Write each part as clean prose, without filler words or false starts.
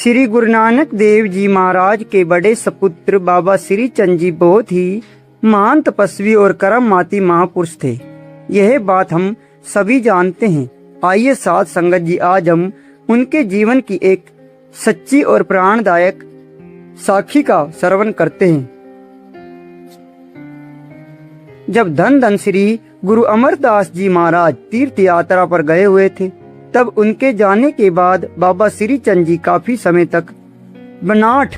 श्री गुरु नानक देव जी महाराज के बड़े सपुत्र बाबा श्री चंद जी बहुत ही महान तपस्वी और कर्ममाती महापुरुष थे। यह बात हम सभी जानते हैं। आइए साथ संगत जी आज हम उनके जीवन की एक सच्ची और प्राणदायक साखी का श्रवण करते हैं। जब धन धन श्री गुरु अमरदास जी महाराज तीर्थ यात्रा पर गए हुए थे, तब उनके जाने के बाद बाबा श्री चंद जी काफी समय तक बनाट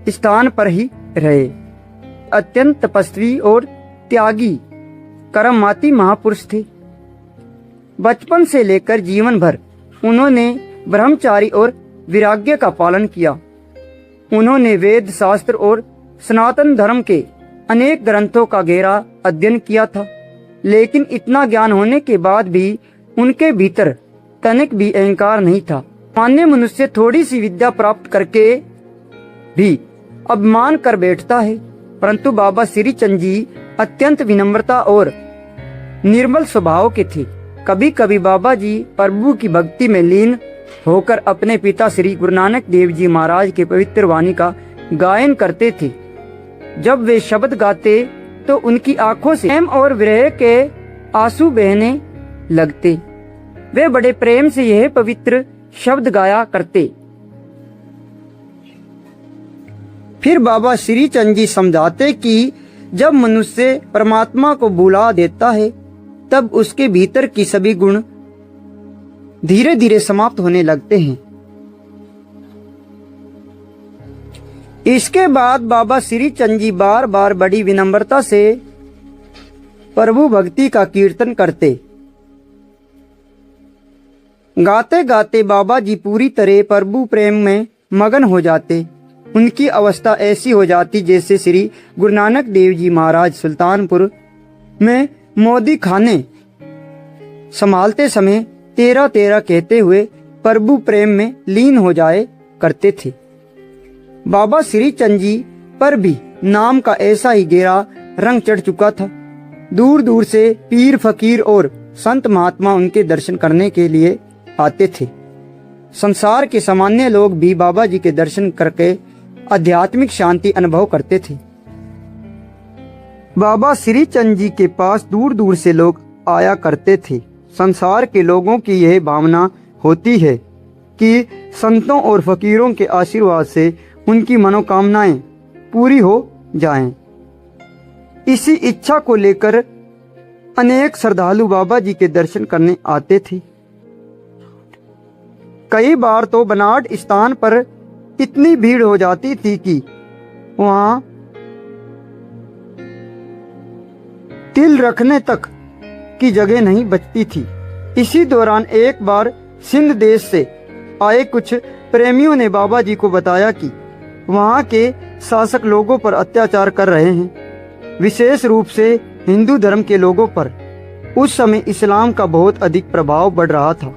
स्थान पर ही रहे। अत्यंत तपस्वी और त्यागी कर्ममाती महापुरुष थे। बचपन से लेकर जीवन भर उन्होंने ब्रह्मचारी और वैराग्य का पालन किया। उन्होंने वेद शास्त्र और सनातन धर्म के अनेक ग्रंथों का गहरा अध्ययन किया था, लेकिन इतना ज्ञान होने के बाद भी उनके भीतर तनिक भी अहंकार नहीं था। सामान्य मनुष्य थोड़ी सी विद्या प्राप्त करके भी अपमान कर बैठता है, परंतु बाबा श्री चंद जी अत्यंत विनम्रता और निर्मल स्वभाव के थे। कभी कभी बाबा जी प्रभु की भक्ति में लीन होकर अपने पिता श्री गुरु नानक देव जी महाराज के पवित्र वाणी का गायन करते थे। जब वे शब्द गाते तो उनकी आंखों से प्रेम और विरह के आंसू बहने लगते। वे बड़े प्रेम से यह पवित्र शब्द गाया करते। फिर बाबा श्री चंद जी समझाते कि जब मनुष्य परमात्मा को भुला देता है, तब उसके भीतर की सभी गुण धीरे धीरे समाप्त होने लगते हैं। इसके बाद बाबा श्री चंद जी बार बार बड़ी विनम्रता से प्रभु भक्ति का कीर्तन करते। गाते गाते बाबा जी पूरी तरह प्रभु प्रेम में मगन हो जाते। उनकी अवस्था ऐसी हो जाती जैसे श्री गुरु नानक देव जी महाराज सुल्तानपुर में मोदी खाने संभालते समय 13-13 कहते हुए प्रभु प्रेम में लीन हो जाए करते थे। बाबा श्री चंद जी पर भी नाम का ऐसा ही गहरा रंग चढ़ चुका था। दूर दूर से पीर फकीर और संत महात्मा उनके दर्शन करने के लिए आते थे। संसार के सामान्य लोग भी बाबा जी के दर्शन करके आध्यात्मिक शांति अनुभव करते थे। बाबा श्री चंद जी के पास दूर दूर से लोग आया करते थे। संसार के लोगों की यह भावना होती है कि संतों और फकीरों के आशीर्वाद से उनकी मनोकामनाएं पूरी हो जाएं। इसी इच्छा को लेकर अनेक श्रद्धालु बाबा जी के दर्शन करने आते थे। कई बार तो बनाट स्थान पर इतनी भीड़ हो जाती थी कि वहां तिल रखने तक की जगह नहीं बचती थी। इसी दौरान एक बार सिंध देश से आए कुछ प्रेमियों ने बाबा जी को बताया कि वहां के शासक लोगों पर अत्याचार कर रहे हैं, विशेष रूप से हिंदू धर्म के लोगों पर। उस समय इस्लाम का बहुत अधिक प्रभाव बढ़ रहा था।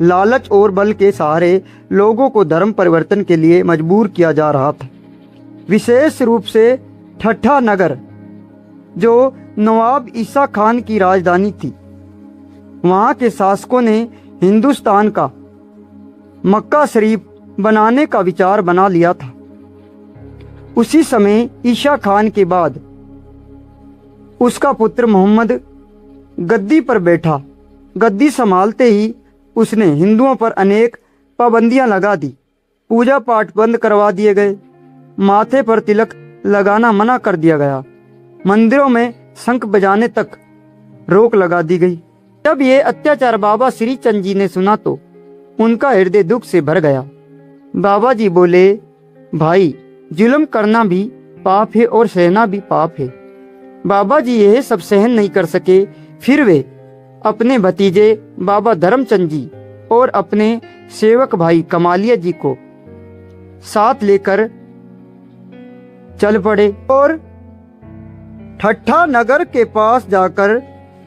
लालच और बल के सहारे लोगों को धर्म परिवर्तन के लिए मजबूर किया जा रहा था। विशेष रूप से ठट्ठा नगर, जो नवाब ईसा खान की राजधानी थी, वहां के शासकों ने हिंदुस्तान का मक्का शरीफ बनाने का विचार बना लिया था। उसी समय ईसा खान के बाद उसका पुत्र मोहम्मद गद्दी पर बैठा। गद्दी संभालते ही उसने हिंदुओं पर अनेक पाबंदियां लगा दी। पूजा पाठ बंद करवा दिए गए, माथे पर तिलक लगाना मना कर दिया गया, मंदिरों में शंख बजाने तक रोक लगा दी गई। जब ये अत्याचार बाबा श्री चंद जी ने सुना तो उनका हृदय दुख से भर गया। बाबा जी बोले, भाई, जुल्म करना भी पाप है और सहना भी पाप है। बाबा जी यह सब सहन नहीं कर सके। फिर वे अपने भतीजे बाबा धर्मचंद जी और अपने सेवक भाई कमालिया जी को साथ लेकर चल पड़े और ठट्ठा नगर के पास जाकर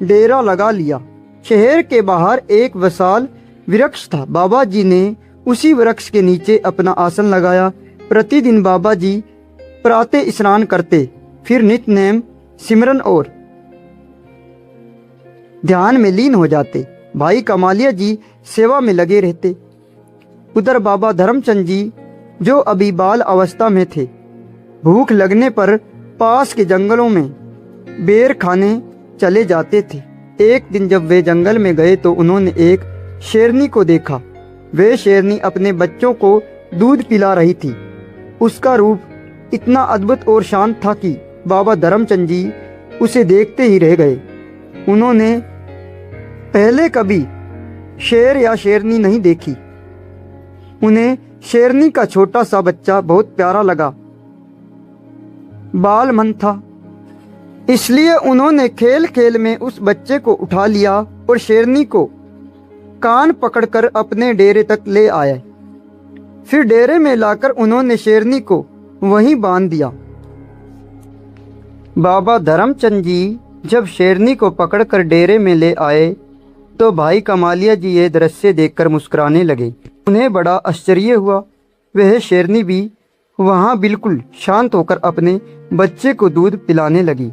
डेरा लगा लिया। शहर के बाहर एक विशाल वृक्ष था। बाबा जी ने उसी वृक्ष के नीचे अपना आसन लगाया। प्रतिदिन बाबा जी प्रातः स्नान करते, फिर नित्य नेम सिमरन और ध्यान में लीन हो जाते। भाई कमालिया जी सेवा में लगे रहते। उधर बाबा धर्मचंद जी जो अभी बाल अवस्था में थे। भूख लगने पर पास के जंगलों में बेर खाने चले जाते थे। एक दिन जब वे जंगल में गए तो उन्होंने एक शेरनी को देखा। वे शेरनी अपने बच्चों को दूध पिला रही थी। उसका रूप इतना अद्भुत और शांत था कि बाबा धर्मचंद जी उसे देखते ही रह गए। उन्होंने पहले कभी शेर या शेरनी नहीं देखी। उन्हें शेरनी का छोटा सा बच्चा बहुत प्यारा लगा। बाल मन था, इसलिए उन्होंने खेल खेल में उस बच्चे को उठा लिया और शेरनी को कान पकड़कर अपने डेरे तक ले आए। फिर डेरे में लाकर उन्होंने शेरनी को वहीं बांध दिया। बाबा धर्मचंद जी जब शेरनी को पकड़कर डेरे में ले आए तो भाई कमालिया जी ये दृश्य देखकर मुस्कुराने लगे। उन्हें बड़ा आश्चर्य हुआ। वह शेरनी भी वहां बिल्कुल शांत होकर अपने बच्चे को दूध पिलाने लगी,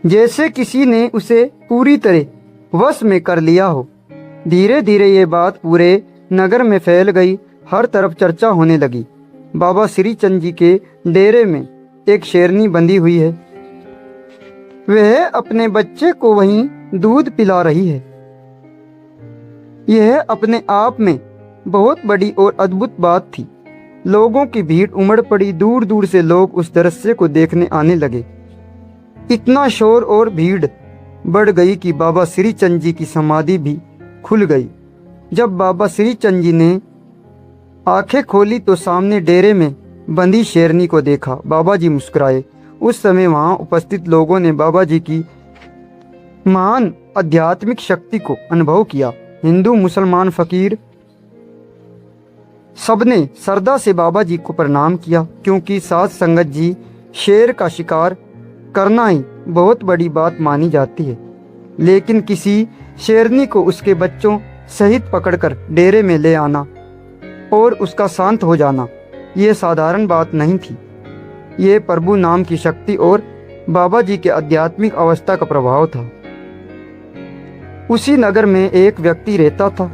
जैसे किसी ने उसे पूरी तरह वश में कर लिया हो। धीरे धीरे ये बात पूरे नगर में फैल गई। हर तरफ चर्चा होने लगी। बाबा श्री चंद जी के डेरे में एक शेरनी बंधी हुई है। वह अपने बच्चे को वहीं दूध पिला रही है। यह अपने आप में बहुत बड़ी और अद्भुत बात थी। लोगों की भीड़ उमड़ पड़ी। दूर दूर से लोग उस दृश्य को देखने आने लगे। इतना शोर और भीड़ बढ़ गई कि बाबा श्री चंद जी की समाधि भी खुल गई। जब बाबा श्री चंद जी ने आंखें खोली तो सामने डेरे में बंधी शेरनी को देखा। बाबा जी मुस्कुराए। उस समय वहां उपस्थित लोगों ने बाबा जी की महान आध्यात्मिक शक्ति को अनुभव किया। हिंदू, मुसलमान, फकीर सबने श्रद्धा से बाबा जी को प्रणाम किया, क्योंकि साध संगत जी शेर का शिकार करना ही बहुत बड़ी बात मानी जाती है। लेकिन किसी शेरनी को उसके बच्चों सहित पकड़कर डेरे में ले आना और उसका शांत हो जाना, ये साधारण बात नहीं थी। ये प्रभु नाम की शक्ति और बाबा जी के आध्यात्मिक अवस्था का प्रभाव था। उसी नगर में एक व्यक्ति रहता था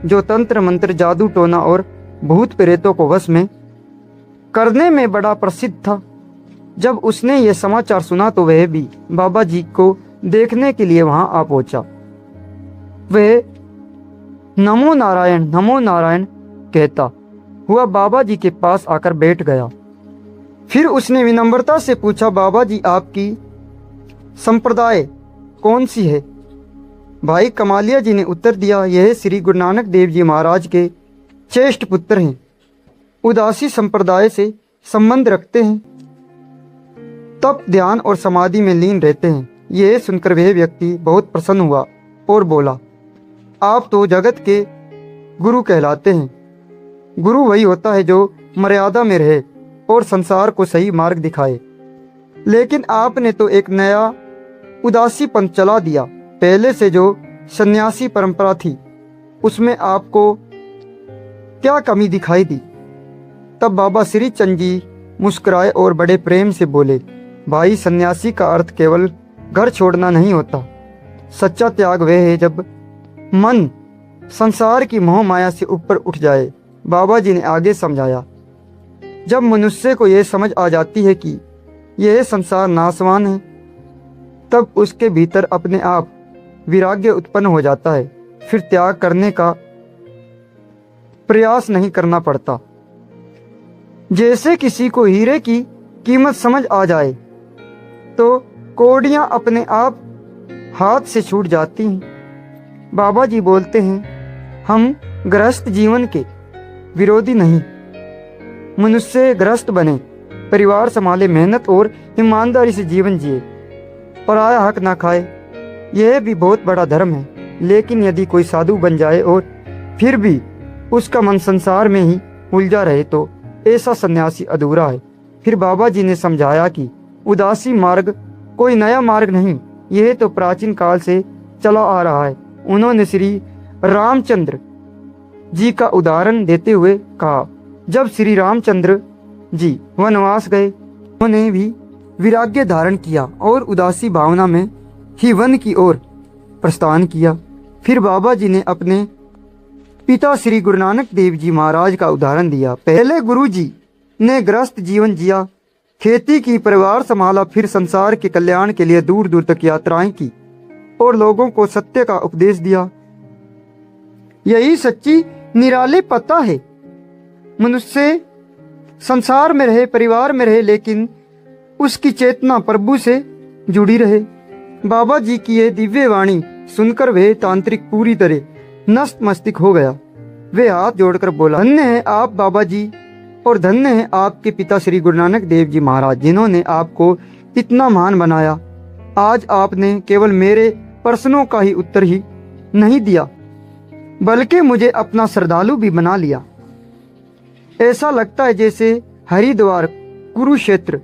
जो तंत्र मंत्र, जादू टोना और भूत प्रेतों को वश में करने में बड़ा प्रसिद्ध था। जब उसने ये समाचार सुना तो वह भी बाबा जी को देखने के लिए वहां आ पहुंचा। वह नमो नारायण कहता हुआ बाबा जी के पास आकर बैठ गया। फिर उसने विनम्रता से पूछा, बाबा जी आपकी संप्रदाय कौन सी है? भाई कमालिया जी ने उत्तर दिया, यह श्री गुरु नानक देव जी महाराज के श्रेष्ठ पुत्र हैं। उदासी संप्रदाय से संबंध रखते हैं, तप, ध्यान और समाधि में लीन रहते हैं। यह सुनकर वह व्यक्ति बहुत प्रसन्न हुआ और बोला, आप तो जगत के गुरु कहलाते हैं। गुरु वही होता है जो मर्यादा में रहे और संसार को सही मार्ग दिखाए। लेकिन आपने तो एक नया उदासी पंथ चला दिया। पहले से जो सन्यासी परंपरा थी उसमें आपको क्या कमी दिखाई दी? तब बाबा श्री चंद जी मुस्कुराए और बड़े प्रेम से बोले, भाई सन्यासी का अर्थ केवल घर छोड़ना नहीं होता। सच्चा त्याग वह है जब मन संसार की मोह माया से ऊपर उठ जाए। बाबा जी ने आगे समझाया, जब मनुष्य को यह समझ आ जाती है कि यह संसार नाशवान है, तब उसके भीतर अपने आप वैराग्य उत्पन्न हो जाता है। फिर त्याग करने का प्रयास नहीं करना पड़ता। जैसे किसी को हीरे की कीमत समझ आ जाए तो कौड़ियां अपने आप हाथ से छूट जाती हैं। बाबा जी बोलते हैं, हम गृहस्थ जीवन के विरोधी नहीं। मनुष्य गृहस्थ बने, परिवार संभाले, मेहनत और ईमानदारी से जीवन जिए, पराया हक ना खाए, यह भी बहुत बड़ा धर्म है। लेकिन यदि कोई साधु बन जाए और फिर भी उसका मन संसार में ही उलझा रहे तो ऐसा सन्यासी अधूरा है। फिर बाबा जी ने समझाया कि उदासी मार्ग कोई नया मार्ग नहीं, यह तो प्राचीन काल से चला आ रहा है। उन्होंने श्री रामचंद्र जी का उदाहरण देते हुए कहा, जब श्री रामचंद्र जी वनवास गए, उन्होंने भी वैराग्य धारण किया और उदासी भावना में ही वन की ओर प्रस्थान किया। फिर बाबा जी ने अपने पिता श्री गुरु नानक देव जी महाराज का उदाहरण दिया। पहले गुरु जी ने गृहस्थ जीवन जिया, खेती की, परिवार संभाला, फिर संसार के कल्याण के लिए दूर दूर तक यात्राएं की और लोगों को सत्य का उपदेश दिया। यही सच्ची निराली पता है। मनुष्य संसार में रहे, परिवार में रहे, लेकिन उसकी चेतना प्रभु से जुड़ी रहे। बाबा जी की ये दिव्य वाणी सुनकर वह तांत्रिक पूरी तरह नस्त मस्तिष्क हो गया। वे हाथ जोड़कर बोला, धन्य है आप बाबा जी, और धन्य है आपके पिता श्री गुरु नानक देव जी महाराज, जिन्होंने आपको इतना महान बनाया। आज आपने केवल मेरे प्रश्नों का ही उत्तर ही नहीं दिया, बल्कि मुझे अपना श्रद्धालु भी बना लिया। ऐसा लगता है जैसे हरिद्वार, कुरुक्षेत्र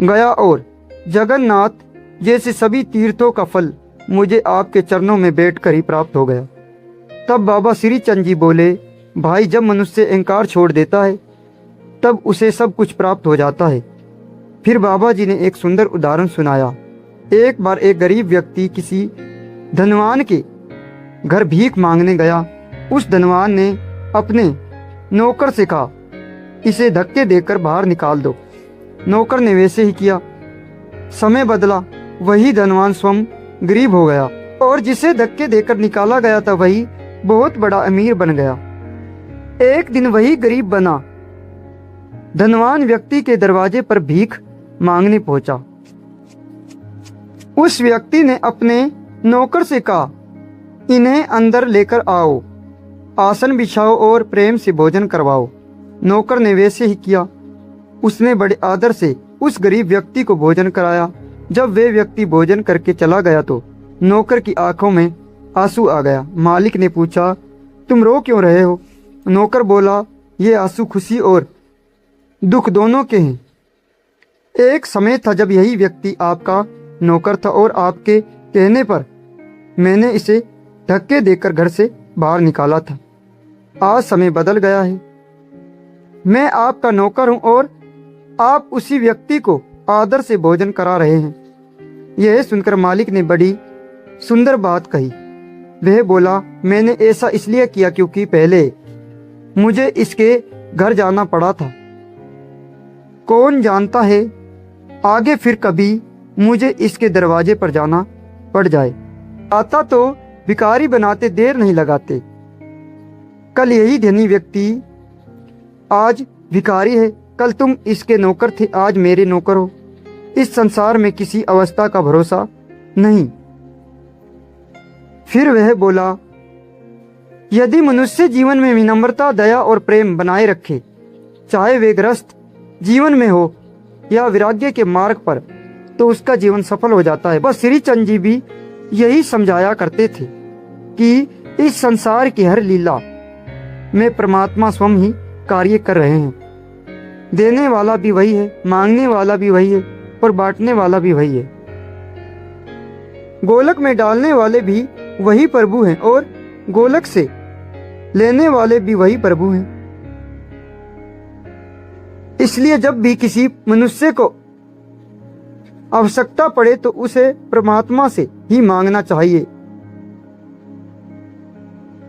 गया और जगन्नाथ जैसे सभी तीर्थों का फल मुझे आपके चरणों में बैठकर ही प्राप्त हो गया। तब बाबा श्री चंद जी बोले, भाई, जब मनुष्य अहंकार छोड़ देता है तब उसे सब कुछ प्राप्त हो जाता है। फिर बाबा जी ने एक सुंदर उदाहरण सुनाया। एक बार एक गरीब व्यक्ति किसी धनवान के घर भीख मांगने गया। उस धनवान ने अपने नौकर से कहा, इसे धक्के देकर बाहर निकाल दो। नौकर ने वैसे ही किया। समय बदला, वही धनवान स्वयं गरीब हो गया और जिसे धक्के देकर निकाला गया था वही बहुत बड़ा अमीर बन गया। एक दिन वही गरीब बना धनवान व्यक्ति के दरवाजे पर भीख मांगने पहुंचा। उस व्यक्ति ने अपने नौकर से कहा, इन्हें अंदर लेकर आओ, आसन बिछाओ और प्रेम से भोजन करवाओ। नौकर ने वैसे ही किया। उसने बड़े आदर से उस गरीब व्यक्ति को भोजन कराया। जब वे व्यक्ति भोजन करके चला गया तो नौकर की आंखों में आंसू आ गया। मालिक ने पूछा, तुम रो क्यों रहे हो? नौकर बोला, ये आंसू खुशी और दुख दोनों के हैं। एक समय था जब यही व्यक्ति आपका नौकर था और आपके कहने पर मैंने इसे धक्के देकर घर से बाहर निकाला था। आज समय बदल गया है, मैं आपका नौकर हूं और आप उसी व्यक्ति को आदर से भोजन करा रहे हैं। यह सुनकर मालिक ने बड़ी सुंदर बात कही। वह बोला, मैंने ऐसा इसलिए किया क्योंकि पहले मुझे इसके घर जाना पड़ा था। कौन जानता है आगे फिर कभी मुझे इसके दरवाजे पर जाना पड़ जाए। आता तो भिखारी बनाते देर नहीं लगाते। कल यही धनी व्यक्ति आज भिखारी है, कल तुम इसके नौकर थे, आज मेरे नौकर हो। इस संसार में किसी अवस्था का भरोसा नहीं। फिर वह बोला, यदि मनुष्य जीवन में विनम्रता, दया और प्रेम बनाए रखे, चाहे वे गृहस्थ जीवन में हो या वैराग्य के मार्ग पर, तो उसका जीवन सफल हो जाता है। बस श्री चंद जी भी यही समझाया करते थे कि इस संसार की हर लीला में परमात्मा स्वयं ही कार्य कर रहे हैं। देने वाला भी वही है, मांगने वाला भी वही है और बांटने वाला भी वही है। गोलक में डालने वाले भी वही प्रभु हैं और गोलक से लेने वाले भी वही प्रभु हैं। इसलिए जब भी किसी मनुष्य को आवश्यकता पड़े तो उसे परमात्मा से ही मांगना चाहिए।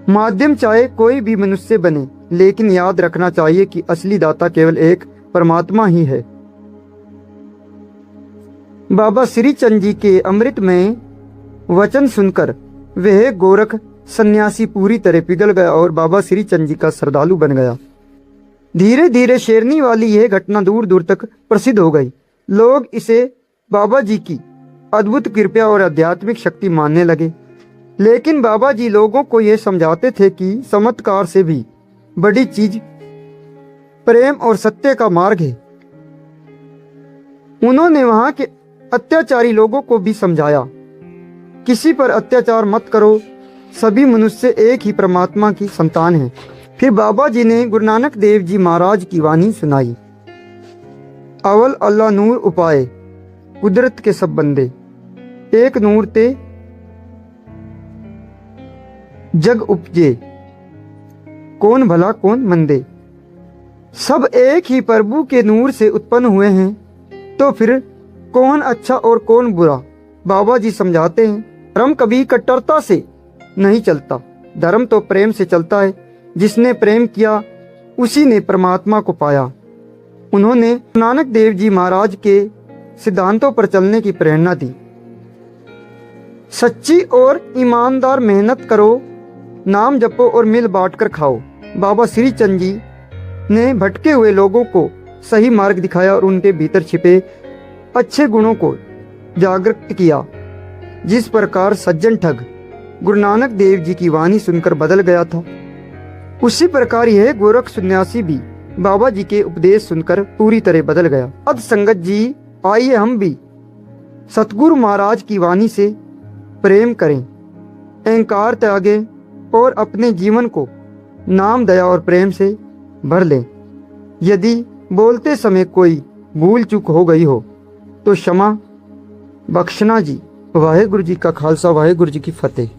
माध्यम चाहे कोई भी मनुष्य बने, लेकिन याद रखना चाहिए कि असली दाता केवल एक परमात्मा ही है। बाबा श्री चंद जी के अमृत में वचन सुनकर वह गोरख सन्यासी पूरी तरह पिघल गया और बाबा श्री चंद जी का श्रद्धालु बन गया। धीरे धीरे शेरनी वाली यह घटना दूर दूर तक प्रसिद्ध हो गई। लोग इसे बाबा जी की अद्भुत कृपा और आध्यात्मिक शक्ति मानने लगे। लेकिन बाबा जी लोगों को यह समझाते थे कि चमत्कार से भी बड़ी चीज प्रेम और सत्य का मार्ग है। उन्होंने वहां के अत्याचारी लोगों को भी समझाया, किसी पर अत्याचार मत करो, सभी मनुष्य एक ही परमात्मा की संतान हैं। फिर बाबा जी ने गुरु नानक देव जी महाराज की वाणी सुनाई। अवल अल्लाह नूर उपाय, कुदरत के सब बंदे, एक नूर ते जग उपजे, कौन भला कौन मंदे। सब एक ही प्रभु के नूर से उत्पन्न हुए हैं, तो फिर कौन अच्छा और कौन बुरा। बाबा जी समझाते हैं, धर्म कभी कट्टरता से नहीं चलता, धर्म तो प्रेम से चलता है, जिसने प्रेम किया उसी ने परमात्मा को पाया। उन्होंने गुरु नानक देव जी महाराज के सिद्धांतों पर चलने की प्रेरणा दी। सच्ची और ईमानदार मेहनत करो, नाम जपो और मिल बांट कर खाओ। बाबा श्री चंद जी ने भटके हुए लोगों को सही मार्ग दिखाया और उनके भीतर छिपे अच्छे गुणों को जागृत किया। जिस प्रकार सज्जन ठग गुरु नानक देव जी की वाणी सुनकर बदल गया था, उसी प्रकार यह गोरख सन्यासी भी बाबा जी के उपदेश सुनकर पूरी तरह बदल गया। साध संगत जी, आइए हम भी सतगुरु महाराज की वाणी से प्रेम करें, अहंकार त्यागे और अपने जीवन को नाम, दया और प्रेम से भर लें। यदि बोलते समय कोई भूल चूक हो गई हो तो क्षमा बख्शना जी। वाहेगुरु जी का खालसा, वाहेगुरु जी की फतेह।